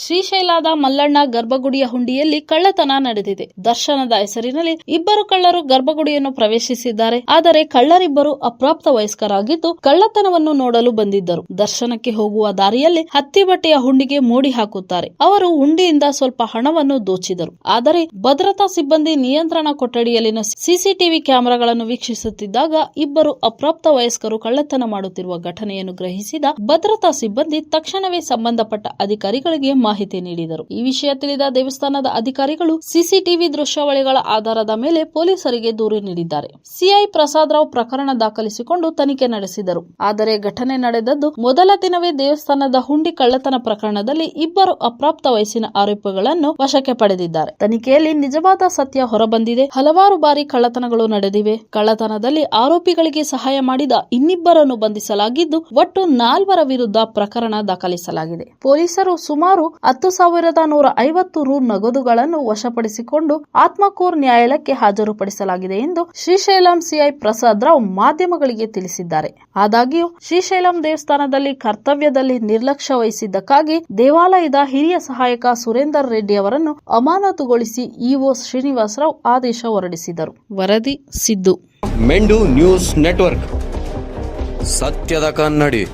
ಶ್ರೀಶೈಲದ ಮಲ್ಲಣ್ಣ ಗರ್ಭಗುಡಿಯ ಹುಂಡಿಯಲ್ಲಿ ಕಳ್ಳತನ ನಡೆದಿದೆ. ದರ್ಶನದ ಹೆಸರಿನಲ್ಲಿ ಇಬ್ಬರು ಕಳ್ಳರು ಗರ್ಭಗುಡಿಯನ್ನು ಪ್ರವೇಶಿಸಿದ್ದಾರೆ. ಆದರೆ ಕಳ್ಳರಿಬ್ಬರು ಅಪ್ರಾಪ್ತ ವಯಸ್ಕರಾಗಿದ್ದು ಕಳ್ಳತನವನ್ನು ನೋಡಲು ಬಂದಿದ್ದರು. ದರ್ಶನಕ್ಕೆ ಹೋಗುವ ದಾರಿಯಲ್ಲಿ ಹತ್ತಿಬಟ್ಟೆಯ ಹುಂಡಿಗೆ ಮೋಡಿ ಹಾಕುತ್ತಾರೆ. ಅವರು ಹುಂಡಿಯಿಂದ ಸ್ವಲ್ಪ ಹಣವನ್ನು ದೋಚಿದರು. ಆದರೆ ಭದ್ರತಾ ಸಿಬ್ಬಂದಿ ನಿಯಂತ್ರಣ ಕೊಠಡಿಯಲ್ಲಿನ ಸಿಸಿಟಿವಿ ಕ್ಯಾಮೆರಾಗಳನ್ನು ವೀಕ್ಷಿಸುತ್ತಿದ್ದಾಗ ಇಬ್ಬರು ಅಪ್ರಾಪ್ತ ವಯಸ್ಕರು ಕಳ್ಳತನ ಮಾಡುತ್ತಿರುವ ಘಟನೆಯನ್ನು ಗ್ರಹಿಸಿದ ಭದ್ರತಾ ಸಿಬ್ಬಂದಿ ತಕ್ಷಣವೇ ಸಂಬಂಧಪಟ್ಟ ಅಧಿಕಾರಿಗಳಿಗೆ ಮಾಹಿತಿ ನೀಡಿದರು. ಈ ವಿಷಯ ತಿಳಿದ ದೇವಸ್ಥಾನದ ಅಧಿಕಾರಿಗಳು ಸಿಸಿಟಿವಿ ದೃಶ್ಯಾವಳಿಗಳ ಆಧಾರದ ಮೇಲೆ ಪೊಲೀಸರಿಗೆ ದೂರು ನೀಡಿದ್ದಾರೆ. ಸಿಐ ಪ್ರಸಾದ್ ರಾವ್ ಪ್ರಕರಣ ದಾಖಲಿಸಿಕೊಂಡು ತನಿಖೆ ನಡೆಸಿದರು. ಆದರೆ ಘಟನೆ ನಡೆದದ್ದು ಮೊದಲ ದಿನವೇ ದೇವಸ್ಥಾನದ ಹುಂಡಿ ಕಳ್ಳತನ ಪ್ರಕರಣದಲ್ಲಿ ಇಬ್ಬರು ಅಪ್ರಾಪ್ತ ವಯಸ್ಸಿನ ಆರೋಪಿಗಳನ್ನು ವಶಕ್ಕೆ ಪಡೆದಿದ್ದಾರೆ. ತನಿಖೆಯಲ್ಲಿ ನಿಜವಾದ ಸತ್ಯ ಹೊರಬಂದಿದೆ. ಹಲವಾರು ಬಾರಿ ಕಳ್ಳತನಗಳು ನಡೆದಿವೆ. ಕಳ್ಳತನದಲ್ಲಿ ಆರೋಪಿಗಳಿಗೆ ಸಹಾಯ ಮಾಡಿದ ಇನ್ನಿಬ್ಬರನ್ನು ಬಂಧಿಸಲಾಗಿದ್ದು ಒಟ್ಟು 4 ವಿರುದ್ಧ ಪ್ರಕರಣ ದಾಖಲಿಸಲಾಗಿದೆ. ಪೊಲೀಸರು ಸುಮಾರು 10,150 ರು ನಗದುಗಳನ್ನು ವಶಪಡಿಸಿಕೊಂಡು ಆತ್ಮಕೂರ್ ನ್ಯಾಯಾಲಯಕ್ಕೆ ಹಾಜರುಪಡಿಸಲಾಗಿದೆ ಎಂದು ಶ್ರೀಶೈಲಂ ಸಿಐ ಪ್ರಸಾದ್ ರಾವ್ ಮಾಧ್ಯಮಗಳಿಗೆ ತಿಳಿಸಿದ್ದಾರೆ. ಆದಾಗ್ಯೂ ಶ್ರೀಶೈಲಂ ದೇವಸ್ಥಾನದಲ್ಲಿ ಕರ್ತವ್ಯದಲ್ಲಿ ನಿರ್ಲಕ್ಷ್ಯ ವಹಿಸಿದ್ದಕ್ಕಾಗಿ ದೇವಾಲಯದ ಹಿರಿಯ ಸಹಾಯಕ ಸುರೇಂದರ್ ರೆಡ್ಡಿ ಅವರನ್ನು ಅಮಾನತುಗೊಳಿಸಿ ಇಒ ಶ್ರೀನಿವಾಸ್ ರಾವ್ ಆದೇಶ ಹೊರಡಿಸಿದರು. ವರದಿ ಸಿದ್ದು. ಮೆಂಡು ನ್ಯೂಸ್ ನೆಟ್ವರ್ಕ್, ಸತ್ಯದ ಕನ್ನಡಿ.